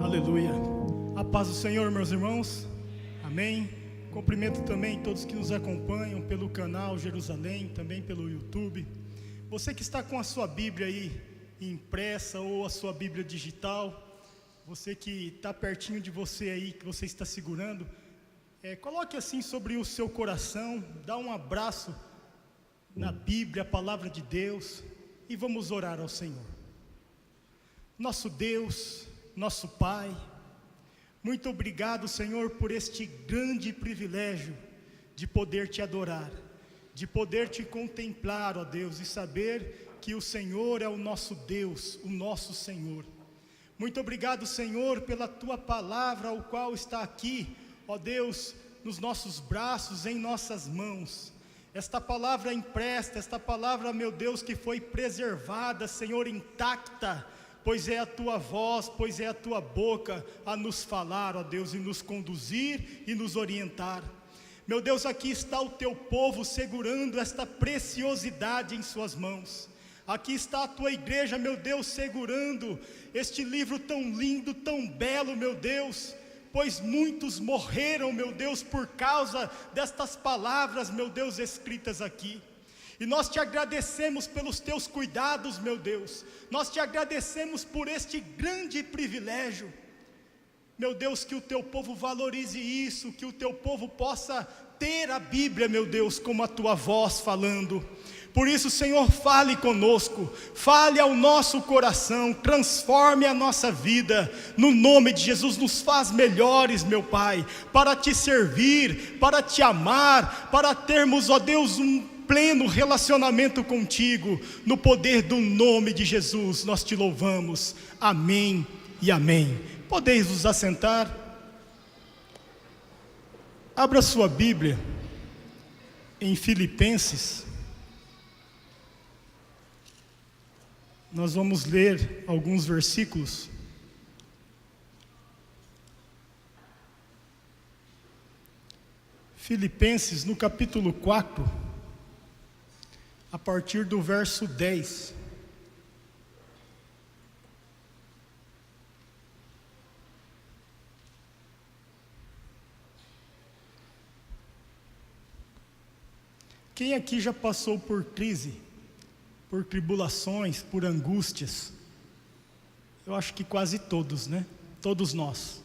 Aleluia. A paz do Senhor, meus irmãos. Amém. Cumprimento também todos que nos acompanham pelo canal Jerusalém, também pelo YouTube. Você que está com a sua Bíblia aí impressa ou a sua Bíblia digital, você que está pertinho de você aí, que você está segurando, coloque assim sobre o seu coração, dá um abraço na Bíblia, a palavra de Deus, e vamos orar ao Senhor. Nosso Deus, nosso Pai, muito obrigado, Senhor, por este grande privilégio de poder te adorar, de poder te contemplar, ó Deus, e saber que o Senhor é o nosso Deus, o nosso Senhor. Muito obrigado, Senhor, pela tua palavra, o qual está aqui, ó Deus, nos nossos braços, em nossas mãos. Esta palavra empresta, esta palavra, meu Deus, que foi preservada, Senhor, intacta, pois é a tua voz, pois é a tua boca a nos falar, ó Deus, e nos conduzir e nos orientar. Meu Deus, aqui está o teu povo segurando esta preciosidade em suas mãos. Aqui está a tua igreja, meu Deus, segurando este livro tão lindo, tão belo, meu Deus, pois muitos morreram, meu Deus, por causa destas palavras, meu Deus, escritas aqui. E nós te agradecemos pelos teus cuidados, meu Deus. Nós te agradecemos por este grande privilégio. Meu Deus, que o teu povo valorize isso, que o teu povo possa ter a Bíblia, meu Deus, como a tua voz falando. Por isso, Senhor, fale conosco, fale ao nosso coração, transforme a nossa vida, no nome de Jesus, nos faz melhores, meu Pai, para te servir, para te amar, para termos, ó Deus, um pleno relacionamento contigo, no poder do nome de Jesus, nós te louvamos, amém e amém. Podeis vos assentar. Abra sua Bíblia em Filipenses. Nós vamos ler alguns versículos. Filipenses, no capítulo 4, a partir do verso 10. Quem aqui já passou por crise? Por tribulações, por angústias? Eu acho que quase todos, né? Todos nós.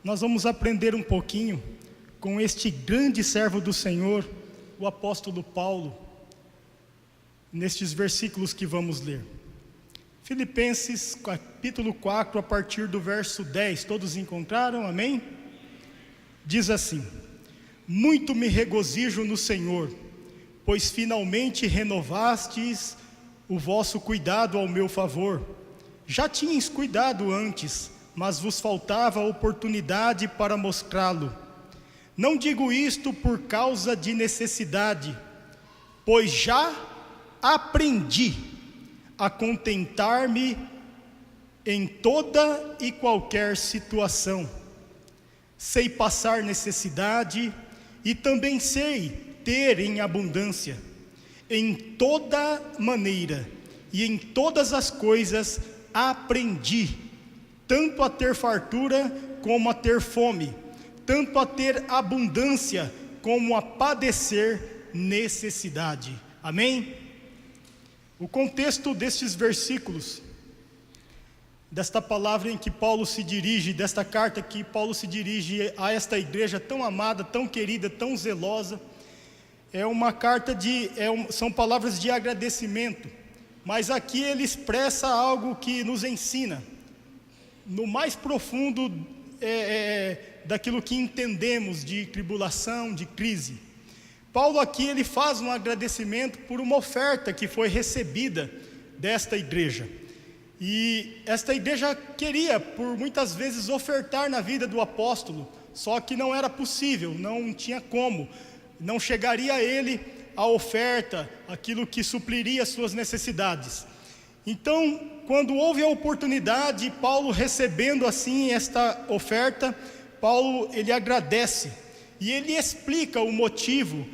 Nós vamos aprender um pouquinho com este grande servo do Senhor, o apóstolo Paulo, nestes versículos que vamos ler. Filipenses capítulo 4, a partir do verso 10. Todos encontraram? Amém? Diz assim: muito me regozijo no Senhor, pois finalmente renovastes o vosso cuidado ao meu favor. Já tinhas cuidado antes, mas vos faltava oportunidade para mostrá-lo. Não digo isto por causa de necessidade, pois já aprendi a contentar-me em toda e qualquer situação. Sei passar necessidade e também sei ter em abundância. Em toda maneira e em todas as coisas aprendi, tanto a ter fartura como a ter fome, tanto a ter abundância como a padecer necessidade. Amém? O contexto destes versículos, desta palavra em que Paulo se dirige, desta carta que Paulo se dirige a esta igreja tão amada, tão querida, tão zelosa, é uma carta são palavras de agradecimento, mas aqui ele expressa algo que nos ensina, no mais profundo daquilo que entendemos de tribulação, de crise. Paulo aqui ele faz um agradecimento por uma oferta que foi recebida desta igreja. E esta igreja queria, por muitas vezes, ofertar na vida do apóstolo, só que não era possível, não tinha como. Não chegaria a ele a oferta, aquilo que supriria as suas necessidades. Então, quando houve a oportunidade, Paulo recebendo assim esta oferta, Paulo ele agradece e ele explica o motivo,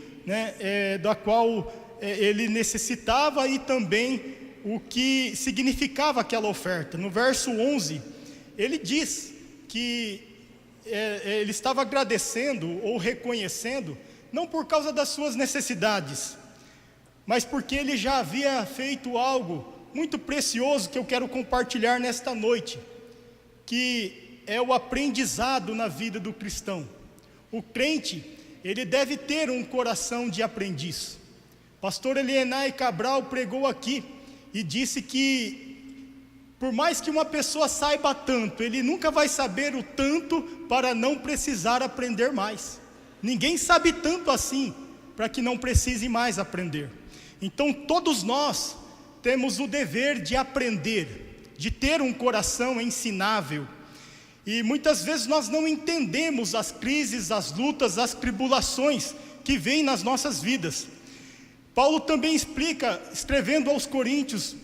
da qual ele necessitava e também o que significava aquela oferta. No verso 11, ele diz que ele estava agradecendo ou reconhecendo, não por causa das suas necessidades, mas porque ele já havia feito algo muito precioso que eu quero compartilhar nesta noite, que é o aprendizado na vida do cristão. O crente, ele deve ter um coração de aprendiz. Pastor Elienay Cabral pregou aqui e disse que por mais que uma pessoa saiba tanto, ele nunca vai saber o tanto para não precisar aprender mais. Ninguém sabe tanto assim para que não precise mais aprender. Então todos nós temos o dever de aprender, de ter um coração ensinável. E muitas vezes nós não entendemos as crises, as lutas, as tribulações que vêm nas nossas vidas. Paulo também explica, escrevendo aos Coríntios,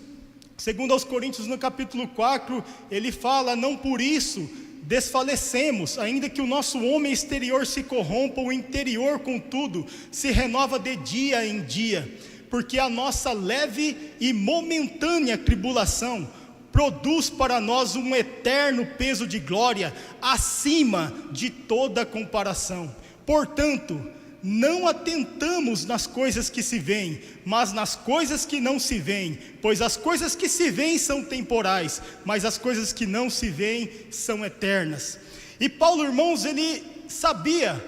segundo aos Coríntios no capítulo 4, ele fala: não por isso desfalecemos, ainda que o nosso homem exterior se corrompa, o interior, contudo, se renova de dia em dia, porque a nossa leve e momentânea tribulação produz para nós um eterno peso de glória, acima de toda comparação. Portanto, não atentamos nas coisas que se veem, mas nas coisas que não se veem, pois as coisas que se veem são temporais, mas as coisas que não se veem são eternas. E Paulo, irmãos, ele sabia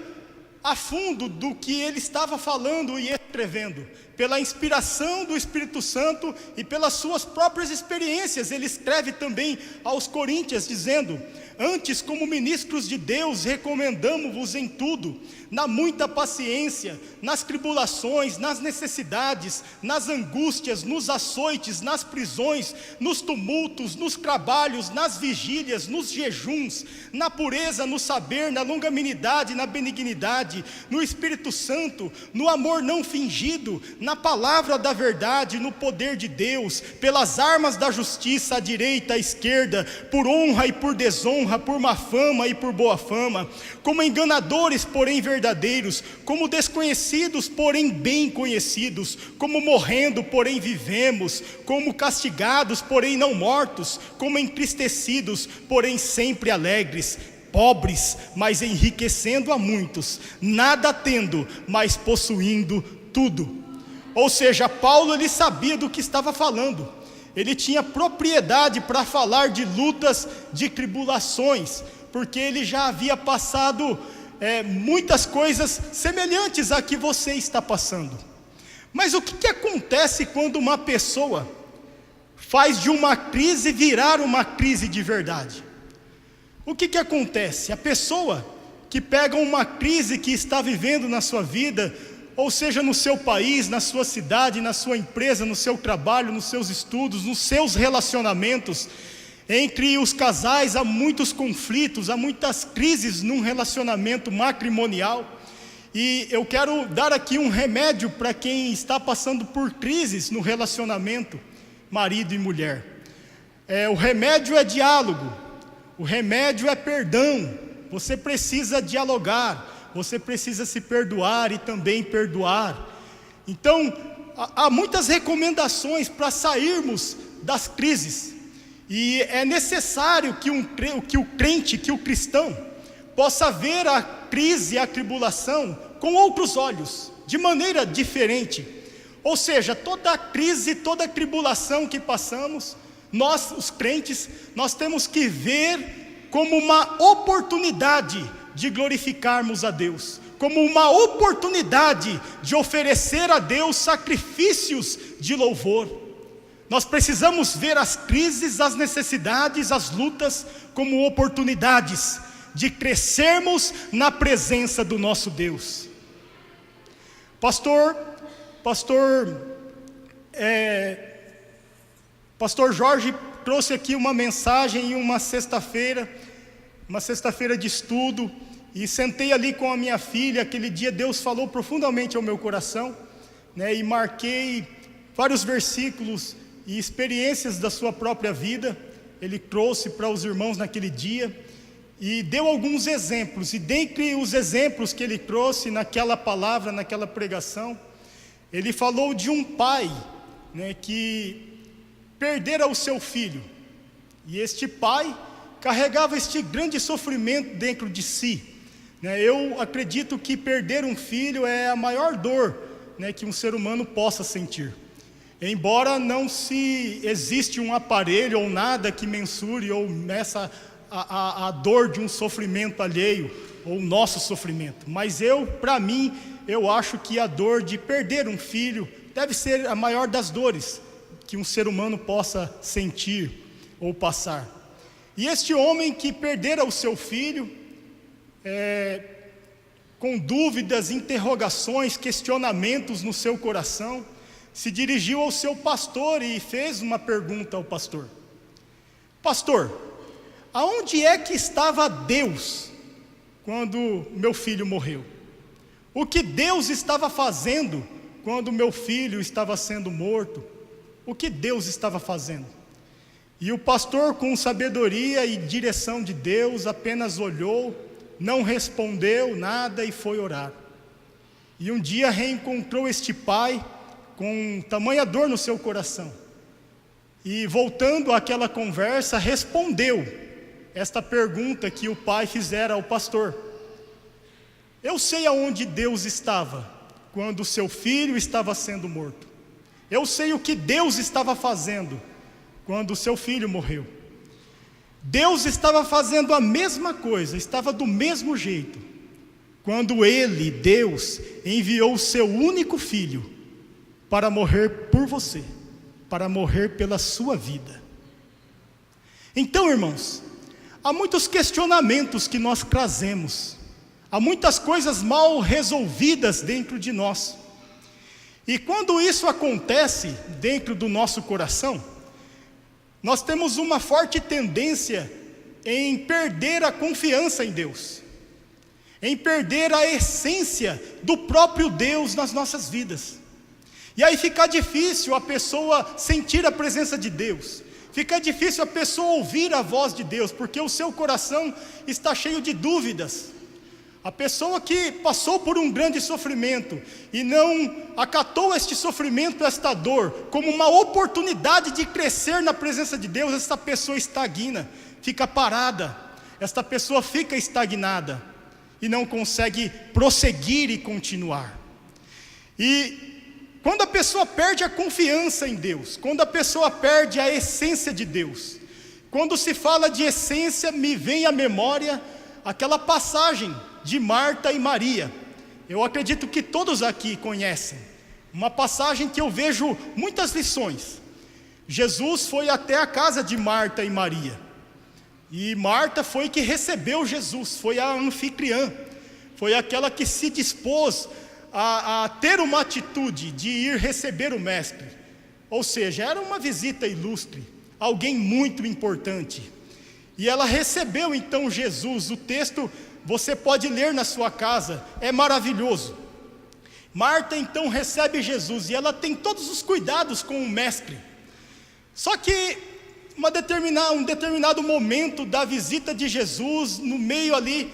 a fundo do que ele estava falando e escrevendo. Pela inspiração do Espírito Santo e pelas suas próprias experiências, ele escreve também aos Coríntios, dizendo: antes, como ministros de Deus, recomendamo-vos em tudo, na muita paciência, nas tribulações, nas necessidades, nas angústias, nos açoites, nas prisões, nos tumultos, nos trabalhos, nas vigílias, nos jejuns, na pureza, no saber, na longanimidade, na benignidade, no Espírito Santo, no amor não fingido, na palavra da verdade, no poder de Deus, pelas armas da justiça, à direita, à esquerda, por honra e por desonra, por má fama e por boa fama, como enganadores, porém verdadeiros, como desconhecidos, porém bem conhecidos, como morrendo, porém vivemos, como castigados, porém não mortos, como entristecidos, porém sempre alegres, pobres, mas enriquecendo a muitos, nada tendo, mas possuindo tudo. Ou seja, Paulo, ele sabia do que estava falando. Ele tinha propriedade para falar de lutas, de tribulações, porque ele já havia passado muitas coisas semelhantes a que você está passando. Mas o que acontece quando uma pessoa faz de uma crise virar uma crise de verdade? O que acontece? A pessoa que pega uma crise que está vivendo na sua vida, ou seja, no seu país, na sua cidade, na sua empresa, no seu trabalho, nos seus estudos, nos seus relacionamentos. Entre os casais há muitos conflitos, há muitas crises num relacionamento matrimonial. E eu quero dar aqui um remédio para quem está passando por crises no relacionamento, marido e mulher. O remédio é diálogo, o remédio é perdão. Você precisa dialogar, você precisa se perdoar e também perdoar. Então, há muitas recomendações para sairmos das crises. E é necessário que o crente, que o cristão, possa ver a crise e a tribulação com outros olhos, de maneira diferente. Ou seja, toda crise, toda tribulação que passamos, nós, os crentes, nós temos que ver como uma oportunidade de glorificarmos a Deus, como uma oportunidade de oferecer a Deus sacrifícios de louvor. Nós precisamos ver as crises, as necessidades, as lutas como oportunidades de crescermos na presença do nosso Deus. Pastor Jorge trouxe aqui uma mensagem em uma sexta-feira de estudo, e sentei ali com a minha filha. Aquele dia Deus falou profundamente ao meu coração, e marquei vários versículos e experiências da sua própria vida. Ele trouxe para os irmãos naquele dia, e deu alguns exemplos, e dentre os exemplos que ele trouxe naquela palavra, naquela pregação, ele falou de um pai, que perdera o seu filho, e este pai carregava este grande sofrimento dentro de si. Eu acredito que perder um filho é a maior dor, que um ser humano possa sentir. Embora não se existe um aparelho ou nada que mensure ou meça a dor de um sofrimento alheio, ou o nosso sofrimento. Mas para mim, eu acho que a dor de perder um filho deve ser a maior das dores que um ser humano possa sentir ou passar. E este homem que perdera o seu filho, com dúvidas, interrogações, questionamentos no seu coração, se dirigiu ao seu pastor e fez uma pergunta ao pastor: pastor, aonde é que estava Deus quando meu filho morreu? O que Deus estava fazendo quando meu filho estava sendo morto? O que Deus estava fazendo? E o pastor, com sabedoria e direção de Deus, apenas olhou, não respondeu nada e foi orar. E um dia reencontrou este pai com tamanha dor no seu coração. E voltando àquela conversa, respondeu esta pergunta que o pai fizera ao pastor: eu sei aonde Deus estava quando seu filho estava sendo morto. Eu sei o que Deus estava fazendo quando o seu filho morreu. Deus estava fazendo a mesma coisa, estava do mesmo jeito, quando Ele, Deus, enviou o seu único filho para morrer por você, para morrer pela sua vida. Então, irmãos, há muitos questionamentos que nós trazemos, há muitas coisas mal resolvidas dentro de nós. E quando isso acontece dentro do nosso coração, nós temos uma forte tendência em perder a confiança em Deus, em perder a essência do próprio Deus nas nossas vidas. E aí fica difícil a pessoa sentir a presença de Deus, fica difícil a pessoa ouvir a voz de Deus, porque o seu coração está cheio de dúvidas. A pessoa que passou por um grande sofrimento e não acatou este sofrimento, esta dor, como uma oportunidade de crescer na presença de Deus, essa pessoa estagna, fica parada, esta pessoa fica estagnada e não consegue prosseguir e continuar. E quando a pessoa perde a confiança em Deus, quando a pessoa perde a essência de Deus, quando se fala de essência, me vem à memória aquela passagem de Marta e Maria. Eu acredito que todos aqui conhecem, uma passagem que eu vejo muitas lições. Jesus foi até a casa de Marta e Maria, e Marta foi que recebeu Jesus, foi a anfitriã, foi aquela que se dispôs a ter uma atitude de ir receber o mestre, ou seja, era uma visita ilustre, alguém muito importante, e ela recebeu então Jesus. O texto você pode ler na sua casa, é maravilhoso. Marta então recebe Jesus e ela tem todos os cuidados com o mestre. Só que um determinado momento da visita de Jesus, no meio ali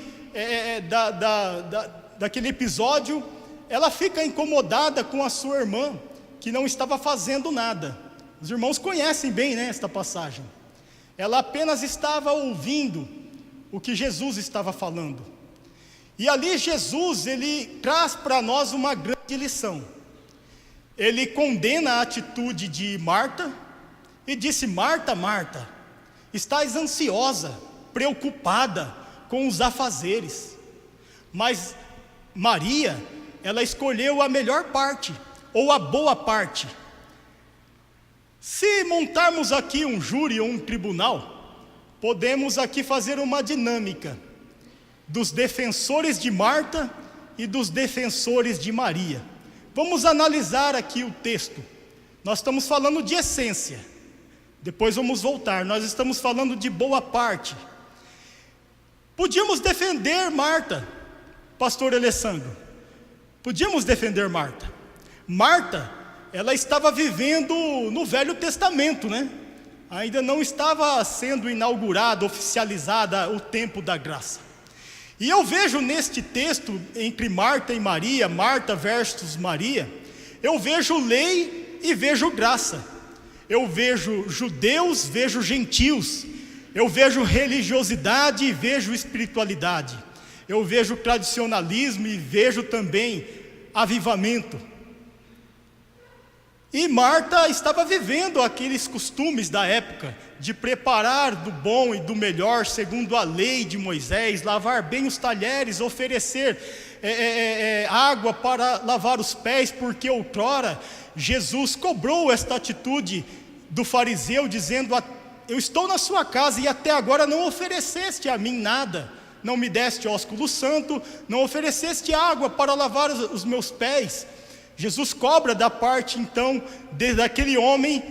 daquele episódio, ela fica incomodada com a sua irmã, que não estava fazendo nada. Os irmãos conhecem bem, esta passagem. Ela apenas estava ouvindo o que Jesus estava falando. E ali Jesus, ele traz para nós uma grande lição. Ele condena a atitude de Marta e disse: Marta, Marta, estás ansiosa, preocupada com os afazeres, mas Maria, ela escolheu a melhor parte, ou a boa parte. Se montarmos aqui um júri ou um tribunal, podemos aqui fazer uma dinâmica dos defensores de Marta e dos defensores de Maria. Vamos analisar aqui o texto. Nós estamos falando de essência, depois vamos voltar. Nós estamos falando de boa parte. Podíamos defender Marta, pastor Alessandro. Podíamos defender Marta. Marta, ela estava vivendo no Velho Testamento, Ainda não estava sendo inaugurada, oficializada o tempo da graça. E eu vejo neste texto, entre Marta e Maria, Marta versus Maria, eu vejo lei e vejo graça. Eu vejo judeus, vejo gentios. eu vejo religiosidade e vejo espiritualidade. Eu vejo tradicionalismo e vejo também avivamento. E Marta estava vivendo aqueles costumes da época, de preparar do bom e do melhor, segundo a lei de Moisés, lavar bem os talheres, oferecer água para lavar os pés, porque outrora Jesus cobrou esta atitude do fariseu, dizendo: eu estou na sua casa e até agora não ofereceste a mim nada, não me deste ósculo santo, não ofereceste água para lavar os meus pés. Jesus cobra da parte então daquele homem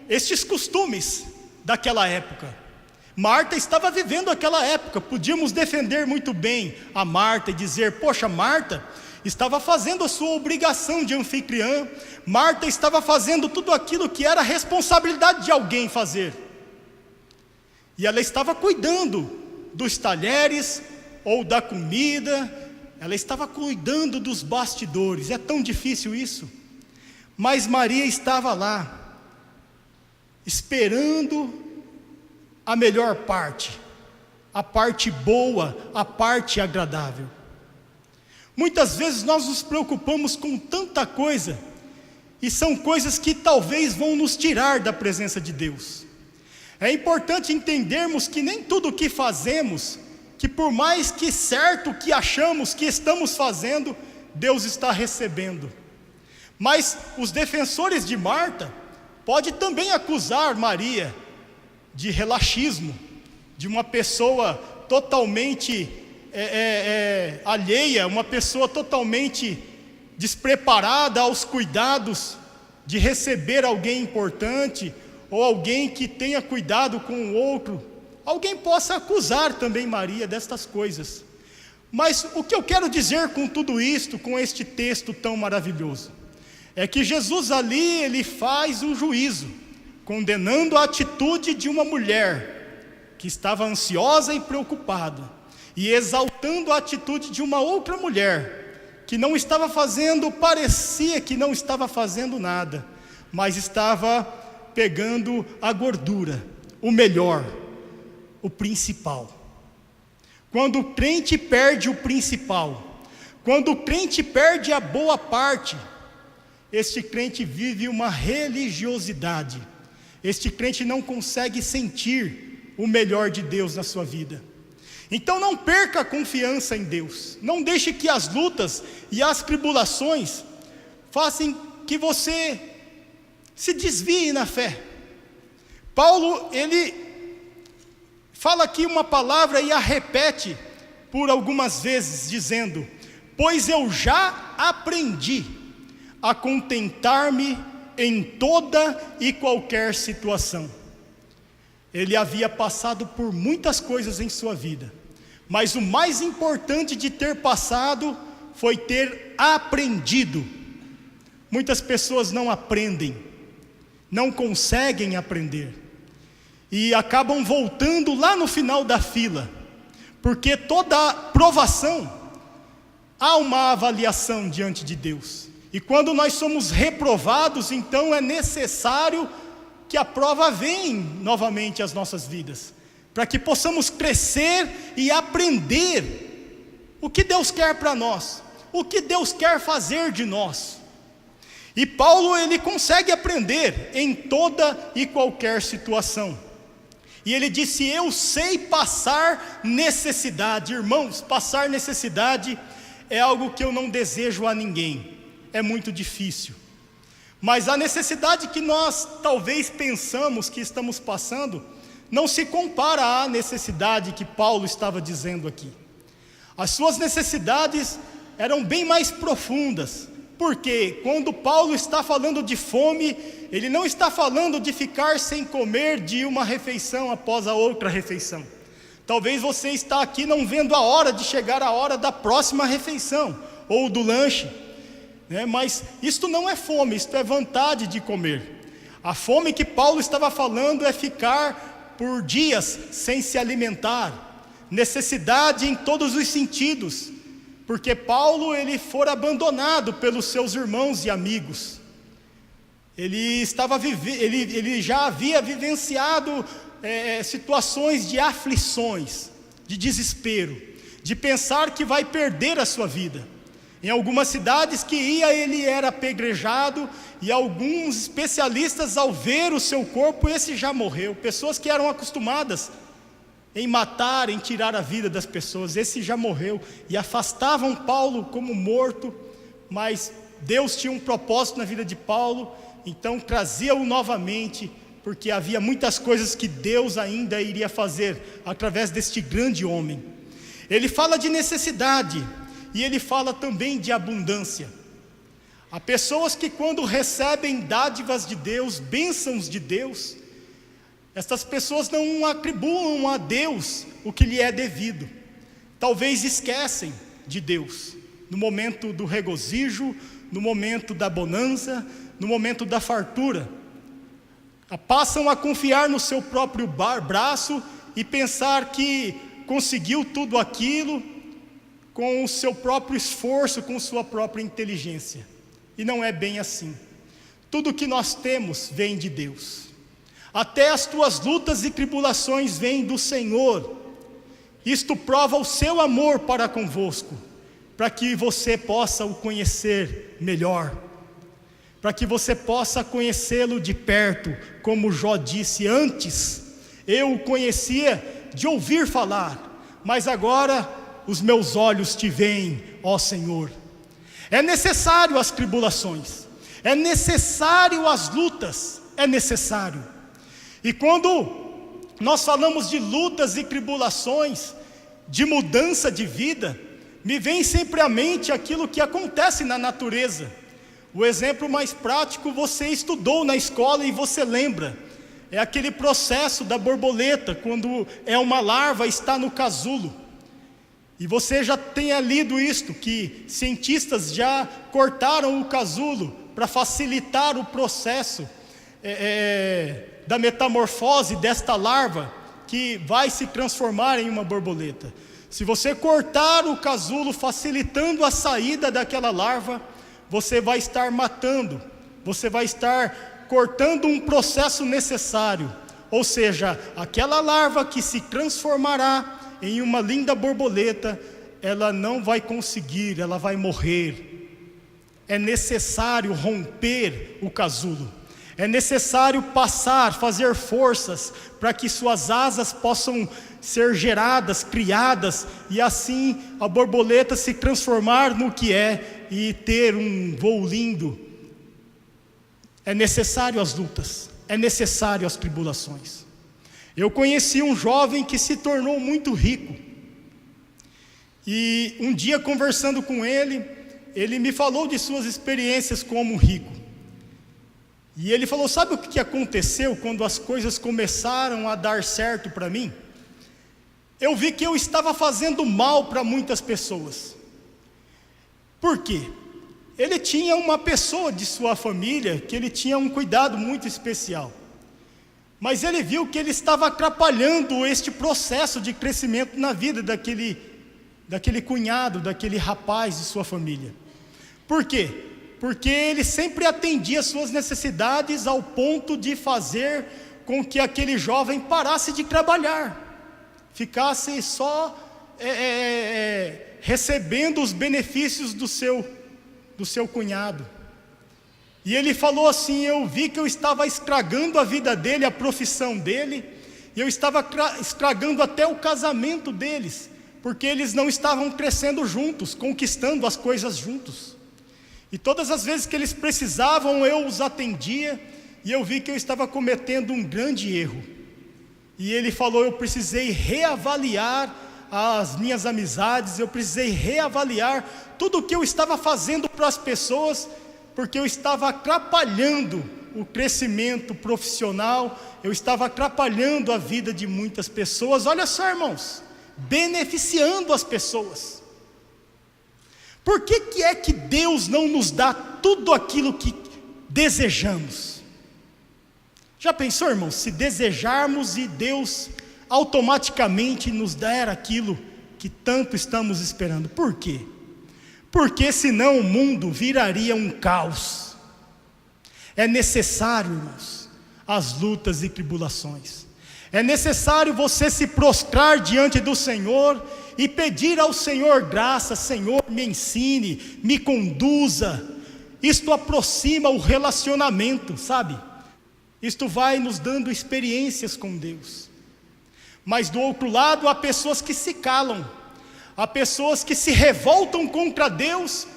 estes costumes daquela época. Marta estava vivendo aquela época. Podíamos defender muito bem a Marta e dizer: poxa, Marta estava fazendo a sua obrigação de anfitriã, Marta estava fazendo tudo aquilo que era responsabilidade de alguém fazer, e ela estava cuidando dos talheres ou da comida, ela estava cuidando dos bastidores. É tão difícil isso. Mas Maria estava lá, esperando a melhor parte, a parte boa, a parte agradável. Muitas vezes nós nos preocupamos com tanta coisa, e são coisas que talvez vão nos tirar da presença de Deus. É importante entendermos que nem tudo o que fazemos, que por mais que certo que achamos que estamos fazendo, Deus está recebendo. Mas os defensores de Marta podem também acusar Maria de relaxismo, de uma pessoa totalmente alheia, uma pessoa totalmente despreparada aos cuidados de receber alguém importante, ou alguém que tenha cuidado com o outro. Alguém possa acusar também Maria destas coisas. Mas o que eu quero dizer com tudo isto, com este texto tão maravilhoso, é que Jesus ali, ele faz um juízo, condenando a atitude de uma mulher que estava ansiosa e preocupada, e exaltando a atitude de uma outra mulher, que não estava fazendo, parecia que não estava fazendo nada, mas estava pegando a gordura, o melhor, o principal. Quando o crente perde o principal, quando o crente perde a boa parte, este crente vive uma religiosidade. Este crente não consegue sentir o melhor de Deus na sua vida. Então não perca a confiança em Deus. Não deixe que as lutas e as tribulações façam que você se desvie na fé. Paulo, ele fala aqui uma palavra e a repete por algumas vezes, dizendo: pois eu já aprendi a contentar-me em toda e qualquer situação. Ele havia passado por muitas coisas em sua vida, mas o mais importante de ter passado foi ter aprendido. Muitas pessoas não aprendem, não conseguem aprender, e acabam voltando lá no final da fila, porque toda provação há uma avaliação diante de Deus. E quando nós somos reprovados, então é necessário que a prova venha novamente às nossas vidas, para que possamos crescer e aprender o que Deus quer para nós, o que Deus quer fazer de nós. E Paulo, ele consegue aprender em toda e qualquer situação. E ele disse: eu sei passar necessidade. Irmãos, passar necessidade é algo que eu não desejo a ninguém. É muito difícil, mas a necessidade que nós talvez pensamos que estamos passando não se compara à necessidade que Paulo estava dizendo aqui. As suas necessidades eram bem mais profundas, porque quando Paulo está falando de fome, ele não está falando de ficar sem comer de uma refeição após a outra refeição. Talvez você está aqui não vendo a hora de chegar a hora da próxima refeição, ou do lanche, mas isto não é fome, isto é vontade de comer. A fome que Paulo estava falando é ficar por dias sem se alimentar, necessidade em todos os sentidos, porque Paulo, ele fora abandonado pelos seus irmãos e amigos. Ele já havia vivenciado situações de aflições, de desespero, de pensar que vai perder a sua vida. Em algumas cidades que ia, ele era apedrejado, e alguns especialistas, ao ver o seu corpo, esse já morreu. Pessoas que eram acostumadas em matar, em tirar a vida das pessoas, esse já morreu, e afastavam Paulo como morto, mas Deus tinha um propósito na vida de Paulo, então trazia-o novamente, porque havia muitas coisas que Deus ainda iria fazer através deste grande homem. Ele fala de necessidade, e ele fala também de abundância. Há pessoas que, quando recebem dádivas de Deus, bênçãos de Deus, estas pessoas não atribuam a Deus o que lhe é devido. Talvez esquecem de Deus no momento do regozijo, no momento da bonança, no momento da fartura. Passam a confiar no seu próprio braço e pensar que conseguiu tudo aquilo com o seu próprio esforço, com sua própria inteligência. E não é bem assim. Tudo que nós temos vem de Deus. Até as tuas lutas e tribulações vêm do Senhor. Isto prova o seu amor para convosco, para que você possa o conhecer melhor, para que você possa conhecê-lo de perto, como Jó disse antes. Eu o conhecia de ouvir falar, mas agora os meus olhos te veem, ó Senhor. É necessário as tribulações, é necessário as lutas, é necessário. E quando nós falamos de lutas e tribulações, de mudança de vida, me vem sempre à mente aquilo que acontece na natureza. O exemplo mais prático você estudou na escola e você lembra. É aquele processo da borboleta, quando é uma larva, está no casulo. E você já tenha lido isto, que cientistas já cortaram o casulo para facilitar o processo da metamorfose desta larva, que vai se transformar em uma borboleta. Se você cortar o casulo, facilitando a saída daquela larva, você vai estar matando, você vai estar cortando um processo necessário. Ou seja, aquela larva que se transformará em uma linda borboleta, ela não vai conseguir, ela vai morrer. É necessário romper o casulo. É necessário passar, fazer forças, para que suas asas possam ser geradas, criadas, e assim a borboleta se transformar no que é, e ter um voo lindo. É necessário as lutas, é necessário as tribulações. Eu conheci um jovem que se tornou muito rico, e um dia, conversando com ele, ele me falou de suas experiências como rico. E ele falou: sabe o que aconteceu quando as coisas começaram a dar certo para mim? Eu vi que eu estava fazendo mal para muitas pessoas. Por quê? Ele tinha uma pessoa de sua família que ele tinha um cuidado muito especial. Mas ele viu que ele estava atrapalhando este processo de crescimento na vida daquele cunhado, daquele rapaz de sua família. Por quê? Porque ele sempre atendia suas necessidades ao ponto de fazer com que aquele jovem parasse de trabalhar, ficasse só recebendo os benefícios do seu cunhado. E ele falou assim: eu vi que eu estava estragando a vida dele, a profissão dele, e eu estava estragando até o casamento deles, porque eles não estavam crescendo juntos, conquistando as coisas juntos. E todas as vezes que eles precisavam, eu os atendia, e eu vi que eu estava cometendo um grande erro. E ele falou: eu precisei reavaliar as minhas amizades, eu precisei reavaliar tudo o que eu estava fazendo para as pessoas, porque eu estava atrapalhando o crescimento profissional, eu estava atrapalhando a vida de muitas pessoas. Olha só, irmãos, beneficiando as pessoas. Por que é que Deus não nos dá tudo aquilo que desejamos? Já pensou, irmãos, se desejarmos e Deus automaticamente nos der aquilo que tanto estamos esperando? Por quê? Porque senão o mundo viraria um caos. É necessário, irmãos, as lutas e tribulações. É necessário você se prostrar diante do Senhor e pedir ao Senhor graça. Senhor, me ensine, me conduza. Isto aproxima o relacionamento, sabe? Isto vai nos dando experiências com Deus. Mas do outro lado, há pessoas que se calam, há pessoas que se revoltam contra Deus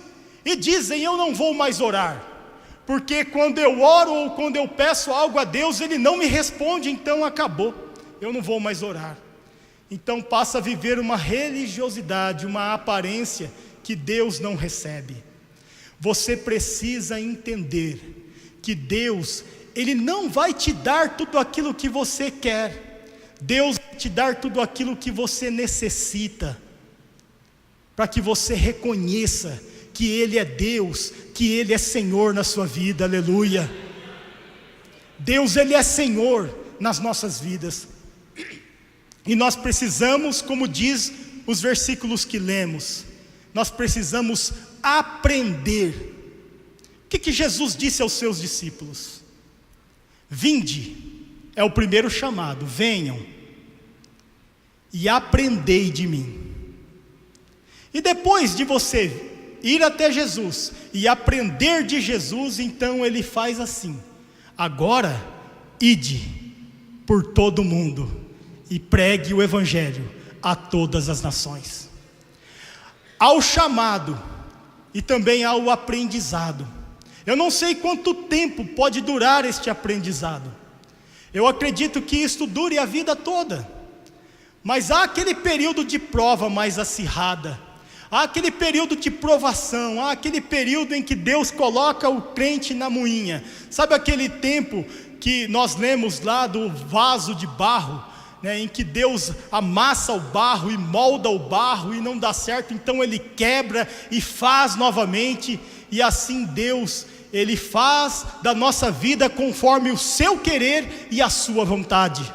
e dizem: eu não vou mais orar, porque quando eu oro ou quando eu peço algo a Deus, Ele não me responde, então acabou, eu não vou mais orar. Então passa a viver uma religiosidade, uma aparência que Deus não recebe. Você precisa entender que Deus, Ele não vai te dar tudo aquilo que você quer. Deus vai te dar tudo aquilo que você necessita, para que você reconheça que Ele é Deus, que Ele é Senhor na sua vida, aleluia. Deus, Ele é Senhor nas nossas vidas, e nós precisamos, como diz os versículos que lemos, nós precisamos aprender. O que Jesus disse aos seus discípulos? Vinde, é o primeiro chamado, venham e aprendei de mim. E depois de você ir até Jesus e aprender de Jesus, então Ele faz assim: agora ide por todo o mundo e pregue o Evangelho a todas as nações. Ao chamado e também ao aprendizado. Eu não sei quanto tempo pode durar este aprendizado. Eu acredito que isto dure a vida toda. Mas há aquele período de prova mais acirrada, há aquele período de provação, há aquele período em que Deus coloca o crente na moinha. Sabe aquele tempo que nós lemos lá do vaso de barro, né, em que Deus amassa o barro e molda o barro e não dá certo, então Ele quebra e faz novamente, e assim Deus, Ele faz da nossa vida conforme o seu querer e a sua vontade.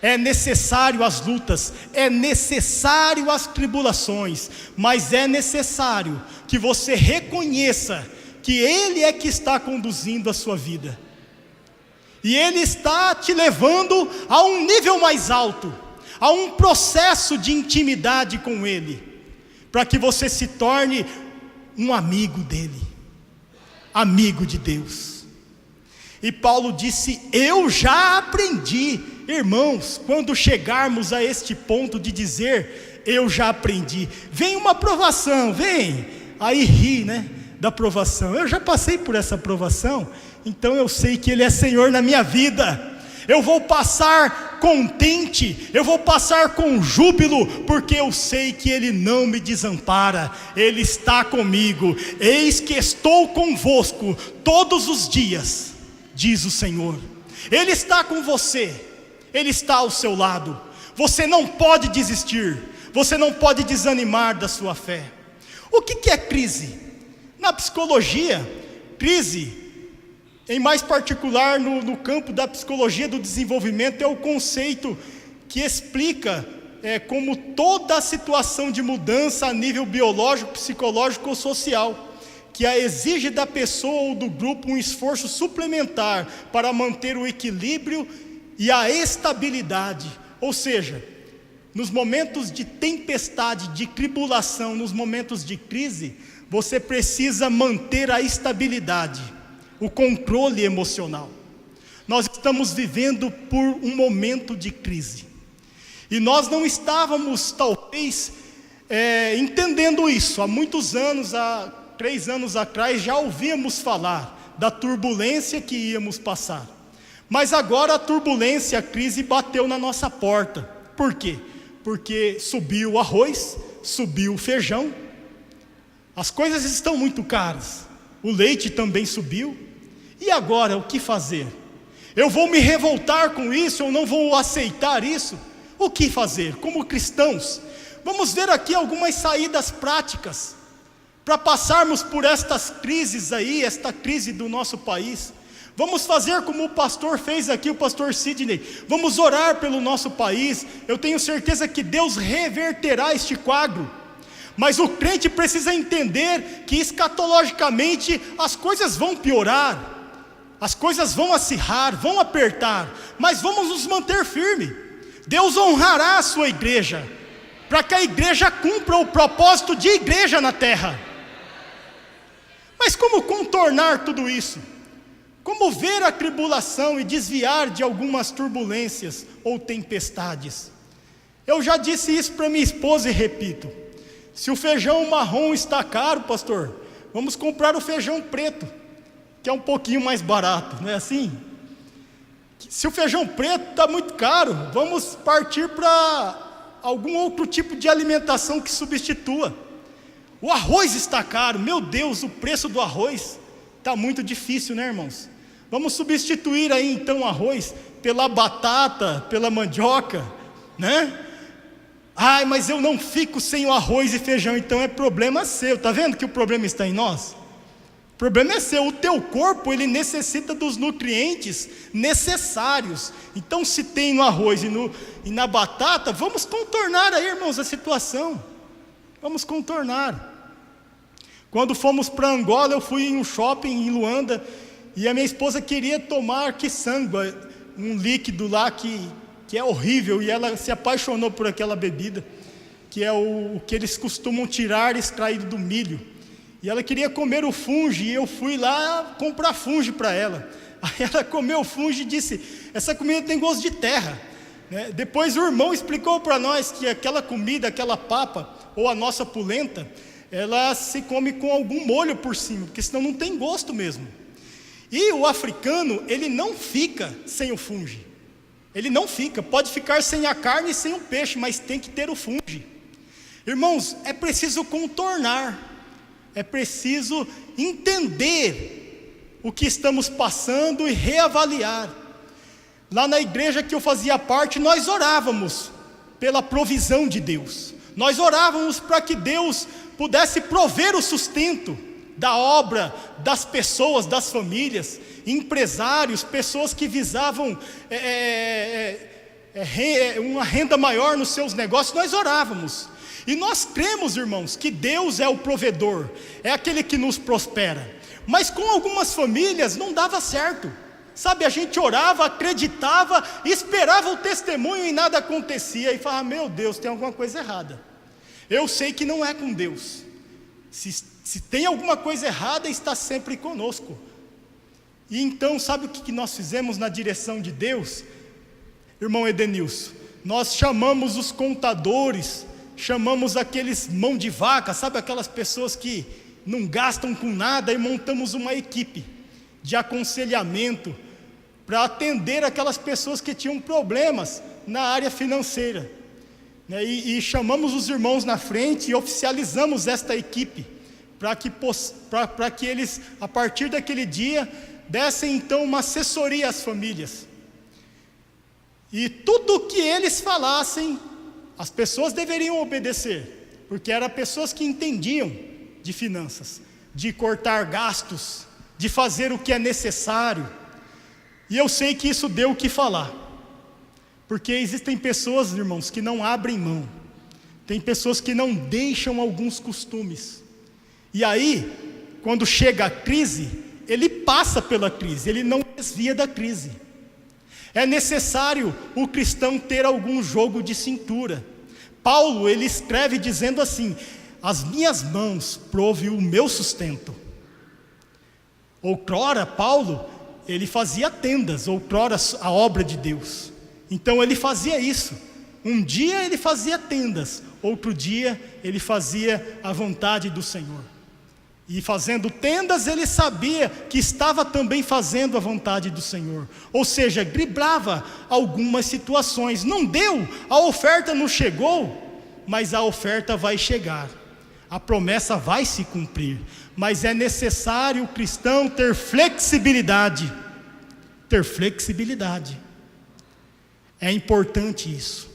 É necessário as lutas, é necessário as tribulações, mas é necessário que você reconheça que Ele é que está conduzindo a sua vida. E Ele está te levando a um nível mais alto, a um processo de intimidade com Ele, para que você se torne um amigo dEle, amigo de Deus. E Paulo disse: eu já aprendi. Irmãos, quando chegarmos a este ponto de dizer eu já aprendi, vem uma provação, vem, aí ri, né, da provação. Eu já passei por essa provação, então eu sei que Ele é Senhor na minha vida. Eu vou passar contente, eu vou passar com júbilo, porque eu sei que Ele não me desampara, Ele está comigo. Eis que estou convosco todos os dias, diz o Senhor. Ele está com você, Ele está ao seu lado. Você não pode desistir, você não pode desanimar da sua fé. O que é crise? Na psicologia, crise, em mais particular no campo da psicologia do desenvolvimento, é o conceito que explica como toda a situação de mudança a nível biológico, psicológico ou social, que exige da pessoa ou do grupo um esforço suplementar para manter o equilíbrio e a estabilidade. Ou seja, nos momentos de tempestade, de tribulação, nos momentos de crise, você precisa manter a estabilidade, o controle emocional. Nós estamos vivendo por um momento de crise, e nós não estávamos talvez entendendo isso. Há muitos anos, há 3 anos atrás, já ouvíamos falar da turbulência que íamos passar, mas agora a turbulência, a crise bateu na nossa porta. Por quê? Porque subiu o arroz, subiu o feijão, as coisas estão muito caras, o leite também subiu. E agora, o que fazer? Eu vou me revoltar com isso? Eu não vou aceitar isso? O que fazer? Como cristãos, vamos ver aqui algumas saídas práticas para passarmos por estas crises aí, esta crise do nosso país. Vamos fazer como o pastor fez aqui, o pastor Sidney. Vamos orar pelo nosso país. Eu tenho certeza que Deus reverterá este quadro. Mas o crente precisa entender que escatologicamente as coisas vão piorar. as coisas vão acirrar, vão apertar, mas vamos nos manter firmes. Deus honrará a sua igreja, para que a igreja cumpra o propósito de igreja na terra. Mas como contornar tudo isso? Como ver a tribulação e desviar de algumas turbulências ou tempestades? Eu já disse isso para minha esposa e repito: se o feijão marrom está caro, pastor, vamos comprar o feijão preto, que é um pouquinho mais barato, não é assim? Se o feijão preto está muito caro, vamos partir para algum outro tipo de alimentação que substitua. O arroz está caro, meu Deus, o preço do arroz está muito difícil, né, irmãos? Vamos substituir aí então o arroz pela batata, pela mandioca, né? Ai, mas eu não fico sem o arroz e feijão, então é problema seu. Está vendo que o problema está em nós? O problema é seu. O teu corpo, ele necessita dos nutrientes necessários. Então, se tem no arroz e na batata, vamos contornar aí, irmãos, a situação. Vamos contornar. Quando fomos para Angola, eu fui em um shopping em Luanda, e a minha esposa queria tomar quiçanga, um líquido lá que é horrível, e ela se apaixonou por aquela bebida, que é o que eles costumam tirar extraído do milho. E ela queria comer o fungo, e eu fui lá comprar fungo para ela. Aí ela comeu o fungo e disse: essa comida tem gosto de terra, né? Depois o irmão explicou para nós que aquela comida, aquela papa, ou a nossa polenta, ela se come com algum molho por cima, porque senão não tem gosto mesmo. E o africano, ele não fica sem o fungo. Ele não fica, pode ficar sem a carne e sem o peixe, mas tem que ter o fungo. Irmãos, é preciso contornar, é preciso entender o que estamos passando e reavaliar. Lá na igreja que eu fazia parte, nós orávamos pela provisão de Deus. Nós orávamos para que Deus pudesse prover o sustento da obra, das pessoas, das famílias, empresários, pessoas que visavam uma renda maior nos seus negócios. Nós orávamos, e nós cremos, irmãos, que Deus é o provedor, é aquele que nos prospera. Mas com algumas famílias não dava certo, sabe? A gente orava, acreditava, esperava o testemunho e nada acontecia, e falava: meu Deus, tem alguma coisa errada. Eu sei que não é com Deus. Se tem alguma coisa errada, está sempre conosco. E então, sabe o que nós fizemos na direção de Deus? Irmão Edenilson, nós chamamos os contadores, chamamos aqueles mão de vaca, sabe, aquelas pessoas que não gastam com nada, e montamos uma equipe de aconselhamento para atender aquelas pessoas que tinham problemas na área financeira, né? E chamamos os irmãos na frente e oficializamos esta equipe, para que eles, a partir daquele dia, dessem então uma assessoria às famílias. E tudo o que eles falassem, as pessoas deveriam obedecer, porque eram pessoas que entendiam de finanças, de cortar gastos, de fazer o que é necessário. E eu sei que isso deu o que falar, porque existem pessoas, irmãos, que não abrem mão, tem pessoas que não deixam alguns costumes. E aí, quando chega a crise, ele passa pela crise, ele não desvia da crise. É necessário o cristão ter algum jogo de cintura. Paulo, ele escreve dizendo assim: as minhas mãos provem o meu sustento. Outrora, Paulo, ele fazia tendas, outrora a obra de Deus. Então ele fazia isso. Um dia ele fazia tendas, outro dia ele fazia a vontade do Senhor. E fazendo tendas, ele sabia que estava também fazendo a vontade do Senhor. Ou seja, driblava algumas situações. Não deu, a oferta não chegou, mas a oferta vai chegar. A promessa vai se cumprir. Mas é necessário o cristão ter flexibilidade. Ter flexibilidade. É importante isso.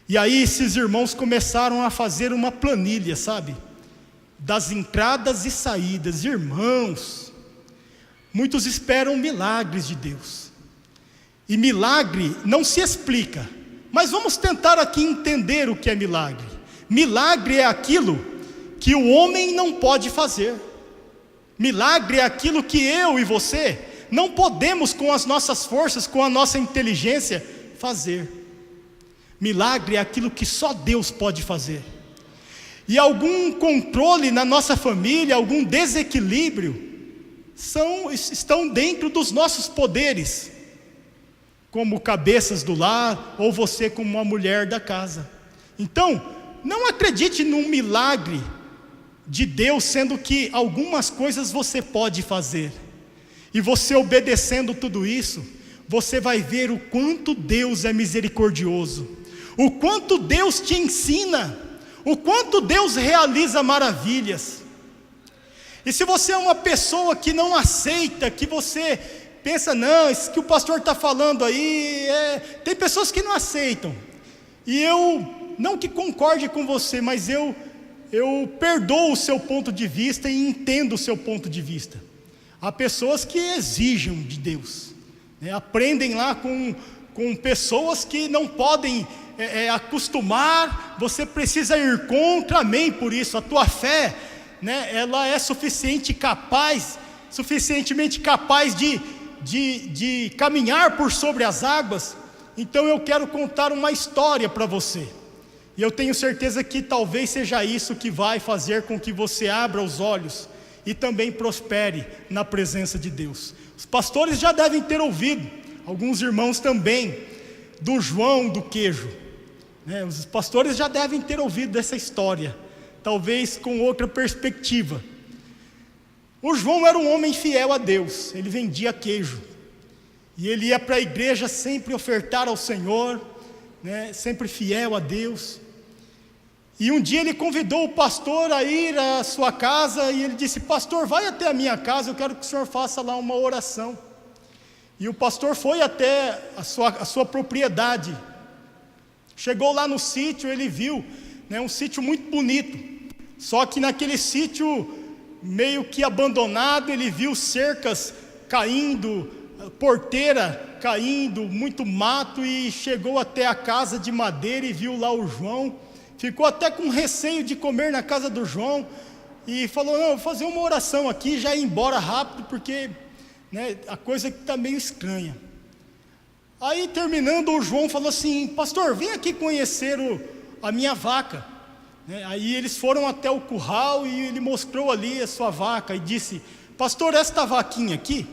E aí esses irmãos começaram a fazer uma planilha, sabe? Das entradas e saídas. Irmãos, muitos esperam milagres de Deus, e milagre não se explica, mas vamos tentar aqui entender o que é milagre. Milagre é aquilo que o homem não pode fazer. Milagre é aquilo que eu e você não podemos com as nossas forças, com a nossa inteligência, fazer. Milagre é aquilo que só Deus pode fazer. E algum controle na nossa família, algum desequilíbrio, estão dentro dos nossos poderes, como cabeças do lar, ou você como uma mulher da casa. Então, não acredite num milagre de Deus, sendo que algumas coisas você pode fazer, e você obedecendo tudo isso, você vai ver o quanto Deus é misericordioso, o quanto Deus te ensina, o quanto Deus realiza maravilhas. E se você é uma pessoa que não aceita, que você pensa, não, isso que o pastor está falando aí, tem pessoas que não aceitam, e eu, não que concorde com você, mas eu perdoo o seu ponto de vista e entendo o seu ponto de vista. Há pessoas que exigem de Deus, né? Aprendem lá com pessoas que não podem acostumar, você precisa ir contra, amém, por isso, a tua fé, né, ela é suficientemente capaz de caminhar por sobre as águas. Então eu quero contar uma história para você, e eu tenho certeza que talvez seja isso que vai fazer com que você abra os olhos e também prospere na presença de Deus. Os pastores já devem ter ouvido, alguns irmãos também, do João do queijo, né? Os pastores já devem ter ouvido dessa história, talvez com outra perspectiva. O João era um homem fiel a Deus, ele vendia queijo, e ele ia para a igreja sempre ofertar ao Senhor, né? Sempre fiel a Deus. E um dia ele convidou o pastor a ir à sua casa, e ele disse, pastor, vai até a minha casa, eu quero que o senhor faça lá uma oração. E o pastor foi até a sua propriedade, chegou lá no sítio, ele viu, né, um sítio muito bonito, só que naquele sítio meio que abandonado, ele viu cercas caindo, porteira caindo, muito mato, e chegou até a casa de madeira e viu lá o João, ficou até com receio de comer na casa do João, e falou, não, eu vou fazer uma oração aqui, já ir embora rápido, porque, né, a coisa está meio estranha. Aí terminando, o João falou assim, pastor, vem aqui conhecer a minha vaca, né? Aí eles foram até o curral, e ele mostrou ali a sua vaca, e disse, pastor, esta vaquinha aqui,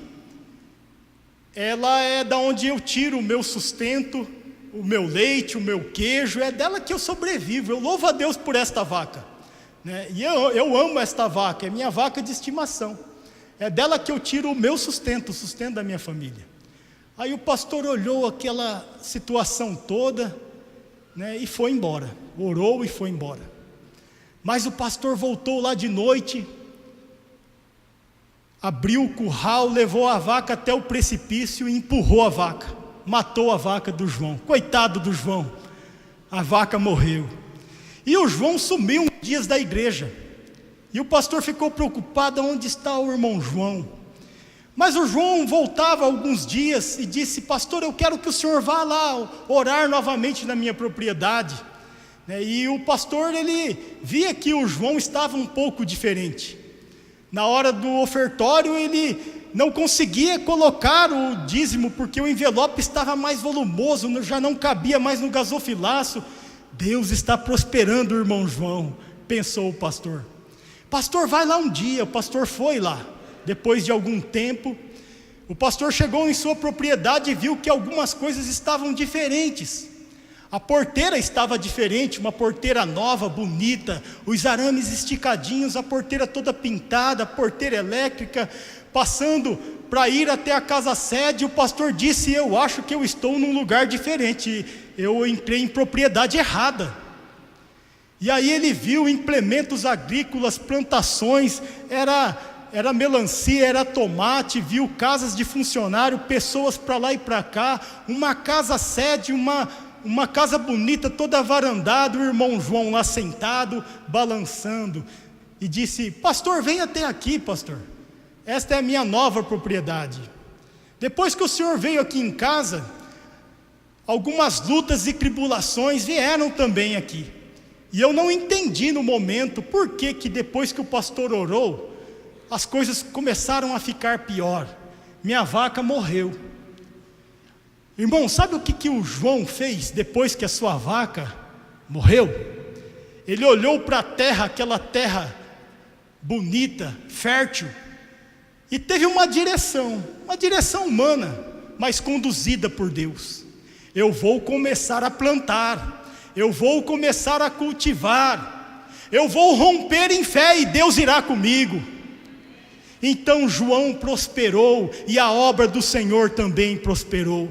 ela é da onde eu tiro o meu sustento, o meu leite, o meu queijo, é dela que eu sobrevivo, eu louvo a Deus por esta vaca, né? E eu amo esta vaca, é minha vaca de estimação, é dela que eu tiro o meu sustento, o sustento da minha família. Aí o pastor olhou aquela situação toda, né, e foi embora, orou e foi embora. Mas o pastor voltou lá de noite, abriu o curral, levou a vaca até o precipício e empurrou a vaca, matou a vaca do João. Coitado do João, a vaca morreu. E o João sumiu uns dias da igreja, e o pastor ficou preocupado, onde está o irmão João? Mas o João voltava alguns dias e disse, pastor, eu quero que o senhor vá lá orar novamente na minha propriedade, né? E o pastor, ele via que o João estava um pouco diferente. Na hora do ofertório, ele não conseguia colocar o dízimo, porque o envelope estava mais volumoso, já não cabia mais no gasofilaço. Deus está prosperando o irmão João, pensou o pastor. Pastor, vai lá um dia. O pastor foi lá. Depois de algum tempo, o pastor chegou em sua propriedade e viu que algumas coisas estavam diferentes. A porteira estava diferente, uma porteira nova, bonita, os arames esticadinhos, a porteira toda pintada, a porteira elétrica, passando para ir até a casa sede. O pastor disse, eu acho que eu estou num lugar diferente, eu entrei em propriedade errada. E aí ele viu implementos agrícolas, plantações, era melancia, era tomate, viu casas de funcionário, pessoas para lá e para cá, uma casa sede, uma casa bonita, toda varandada, o irmão João lá sentado, balançando, e disse, pastor, vem até aqui, pastor, esta é a minha nova propriedade. Depois que o senhor veio aqui em casa, algumas lutas e tribulações vieram também aqui, e eu não entendi no momento, por que depois que o pastor orou, as coisas começaram a ficar pior. minha vaca morreu. Irmão, sabe o que o João fez depois que a sua vaca morreu? Ele olhou para a terra, aquela terra bonita, fértil, e teve uma direção humana, mas conduzida por Deus. Eu vou começar a plantar, eu vou começar a cultivar, eu vou romper em fé e Deus irá comigo. Então João prosperou e a obra do Senhor também prosperou.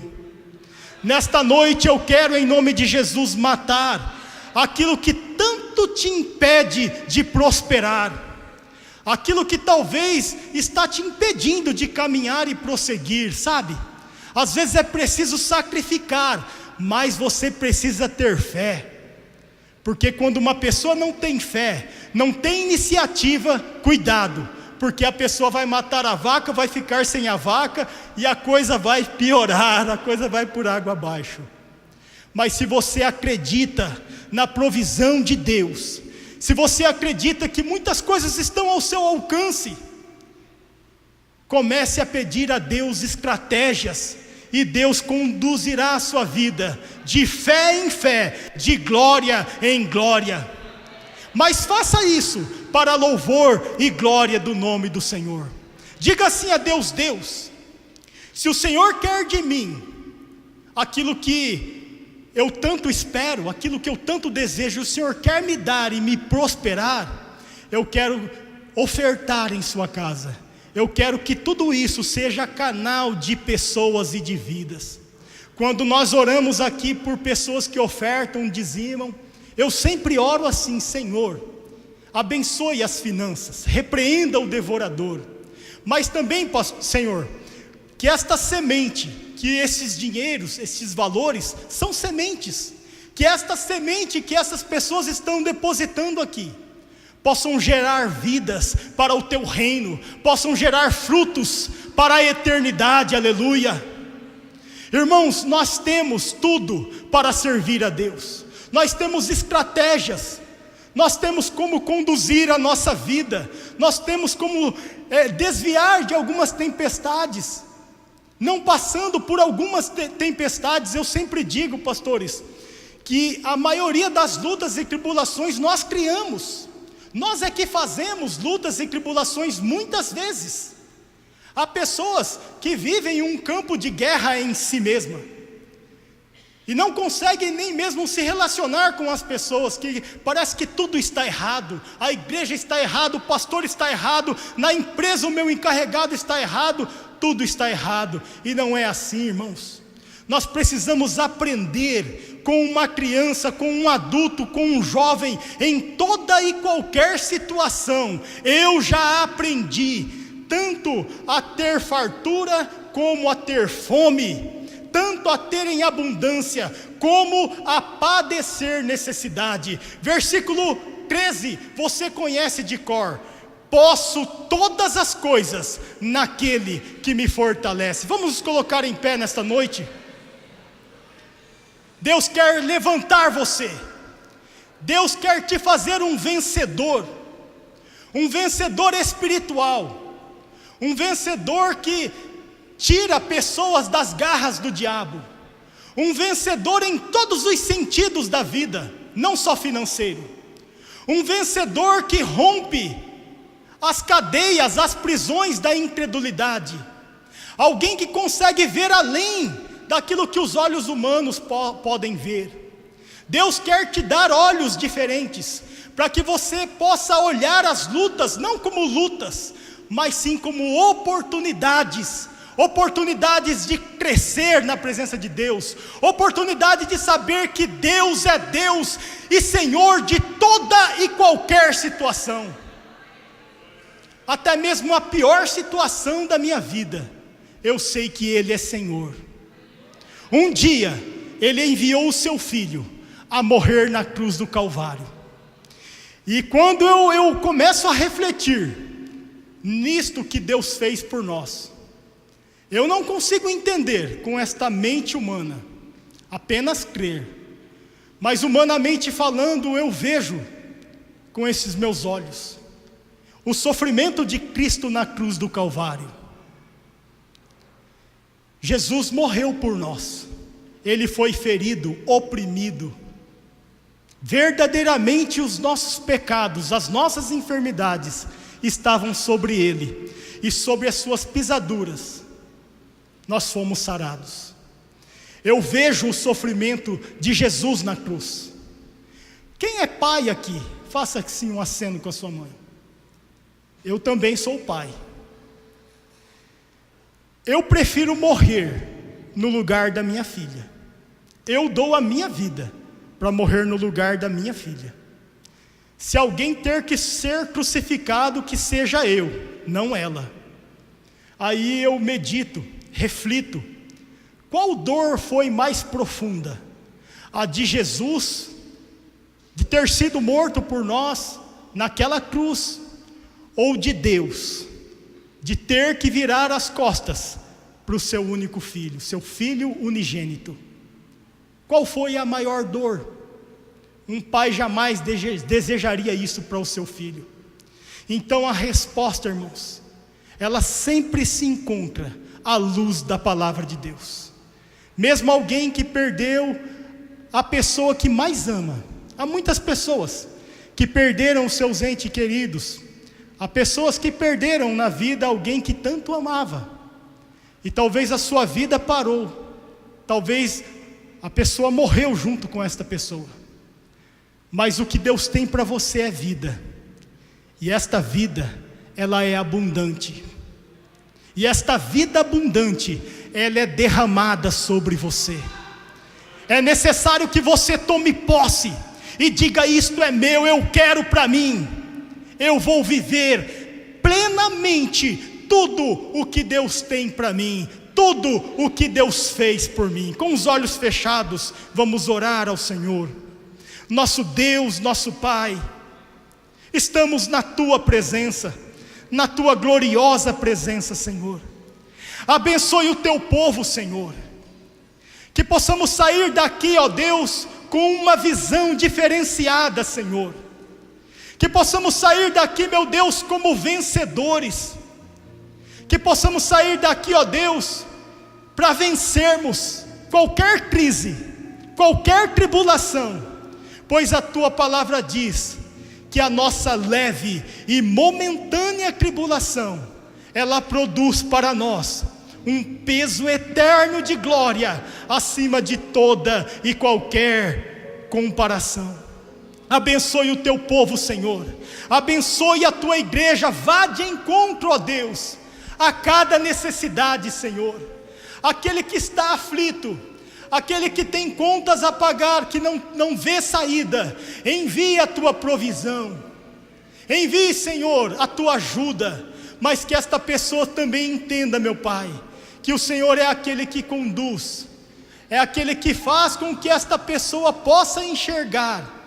Nesta noite eu quero, em nome de Jesus, matar aquilo que tanto te impede de prosperar, aquilo que talvez está te impedindo de caminhar e prosseguir, sabe? Às vezes é preciso sacrificar, mas você precisa ter fé, porque quando uma pessoa não tem fé, não tem iniciativa, cuidado, porque a pessoa vai matar a vaca, vai ficar sem a vaca, e a coisa vai piorar, a coisa vai por água abaixo. Mas se você acredita na provisão de Deus, se você acredita que muitas coisas estão ao seu alcance, comece a pedir a Deus estratégias, e Deus conduzirá a sua vida, de fé em fé, de glória em glória. Mas faça isso, para louvor e glória do nome do Senhor. Diga assim a Deus: Deus, se o Senhor quer de mim aquilo que eu tanto espero, aquilo que eu tanto desejo, o Senhor quer me dar e me prosperar, eu quero ofertar em sua casa, eu quero que tudo isso seja canal de pessoas e de vidas. Quando nós oramos aqui por pessoas que ofertam, dizimam, eu sempre oro assim: Senhor, abençoe as finanças, repreenda o devorador, mas também, Senhor, que esta semente, que esses dinheiros, esses valores, são sementes, que esta semente que essas pessoas estão depositando aqui, possam gerar vidas para o teu reino, possam gerar frutos para a eternidade, aleluia. Irmãos, nós temos tudo para servir a Deus, nós temos estratégias, nós temos como conduzir a nossa vida, nós temos como desviar de algumas tempestades, não passando por algumas tempestades. Eu sempre digo, pastores, que a maioria das lutas e tribulações nós criamos, nós é que fazemos lutas e tribulações muitas vezes. Há pessoas que vivem um campo de guerra em si mesma, e não conseguem nem mesmo se relacionar com as pessoas, que parece que tudo está errado, a igreja está errada, o pastor está errado, na empresa o meu encarregado está errado, tudo está errado, e não é assim, irmãos. Nós precisamos aprender com uma criança, com um adulto, com um jovem, em toda e qualquer situação. Eu já aprendi tanto a ter fartura como a ter fome, tanto a ter em abundância, como a padecer necessidade. Versículo 13, você conhece de cor: posso todas as coisas naquele que me fortalece. Vamos nos colocar em pé nesta noite. Deus quer levantar você, Deus quer te fazer um vencedor espiritual, um vencedor que tira pessoas das garras do diabo, um vencedor em todos os sentidos da vida, não só financeiro, um vencedor que rompe as cadeias, as prisões da incredulidade, alguém que consegue ver além daquilo que os olhos humanos podem ver. Deus quer te dar olhos diferentes, para que você possa olhar as lutas não como lutas, mas sim como oportunidades de crescer na presença de Deus, oportunidade de saber que Deus é Deus e Senhor de toda e qualquer situação. Até mesmo a pior situação da minha vida, eu sei que Ele é Senhor. Um dia, Ele enviou o seu Filho a morrer na cruz do Calvário. E quando eu começo a refletir nisto que Deus fez por nós, eu não consigo entender com esta mente humana, apenas crer. Mas humanamente falando, eu vejo com esses meus olhos o sofrimento de Cristo na cruz do Calvário. Jesus morreu por nós. Ele foi ferido, oprimido. Verdadeiramente os nossos pecados, as nossas enfermidades estavam sobre ele, e sobre as suas pisaduras nós fomos sarados. Eu vejo o sofrimento de Jesus na cruz. Quem é pai aqui? Faça assim um aceno com a sua mãe. Eu também sou pai. Eu prefiro morrer no lugar da minha filha. Eu dou a minha vida para morrer no lugar da minha filha. Se alguém ter que ser crucificado, que seja eu, não ela. Aí eu medito, reflito. Qual dor foi mais profunda? A de Jesus, de ter sido morto por nós naquela cruz, ou de Deus, de ter que virar as costas para o seu único filho, seu filho unigênito? Qual foi a maior dor? Um pai jamais desejaria isso para o seu filho. Então a resposta, irmãos, ela sempre se encontra à luz da palavra de Deus. Mesmo alguém que perdeu a pessoa que mais ama, há muitas pessoas que perderam os seus entes queridos, há pessoas que perderam na vida alguém que tanto amava, e talvez a sua vida parou, talvez a pessoa morreu junto com esta pessoa. Mas o que Deus tem para você é vida, e esta vida, ela é abundante, e esta vida abundante, ela é derramada sobre você. É necessário que você tome posse, e diga: isto é meu, eu quero para mim, eu vou viver plenamente tudo o que Deus tem para mim, tudo o que Deus fez por mim. Com os olhos fechados, vamos orar ao Senhor. Nosso Deus, nosso Pai, estamos na Tua presença, na Tua gloriosa presença, Senhor. Abençoe o Teu povo, Senhor, que possamos sair daqui, ó Deus, com uma visão diferenciada, Senhor, que possamos sair daqui, meu Deus, como vencedores, que possamos sair daqui, ó Deus, para vencermos qualquer crise, qualquer tribulação, pois a Tua palavra diz que a nossa leve e momentânea tribulação, ela produz para nós um peso eterno de glória, acima de toda e qualquer comparação. Abençoe o Teu povo, Senhor, abençoe a Tua igreja, vá de encontro, ó Deus, a cada necessidade, Senhor. Aquele que está aflito, aquele que tem contas a pagar, que não vê saída, envie a Tua provisão, envie, Senhor, a Tua ajuda, mas que esta pessoa também entenda, meu Pai, que o Senhor é aquele que conduz, é aquele que faz com que esta pessoa possa enxergar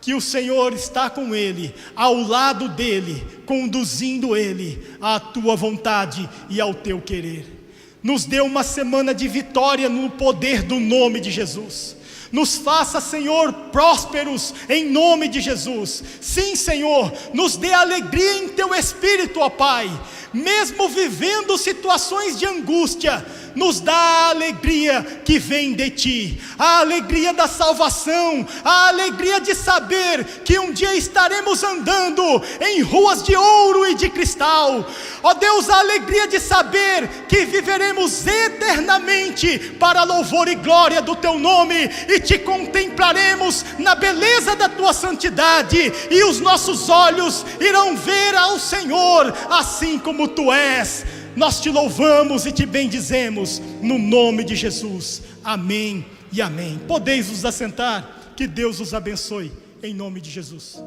que o Senhor está com ele, ao lado dele, conduzindo ele à Tua vontade e ao Teu querer. Nos dê uma semana de vitória no poder do nome de Jesus. Nos faça, Senhor, prósperos em nome de Jesus. Sim, Senhor, nos dê alegria em Teu Espírito, ó Pai. Mesmo vivendo situações de angústia, nos dá a alegria que vem de Ti, a alegria da salvação, a alegria de saber que um dia estaremos andando em ruas de ouro e de cristal. Ó Deus, a alegria de saber que viveremos eternamente para louvor e glória do Teu nome, e Te contemplaremos na beleza da Tua santidade, e os nossos olhos irão ver ao Senhor, assim como Tu és. Nós Te louvamos e Te bendizemos, no nome de Jesus, amém e amém. Podeis vos assentar, que Deus os abençoe, em nome de Jesus.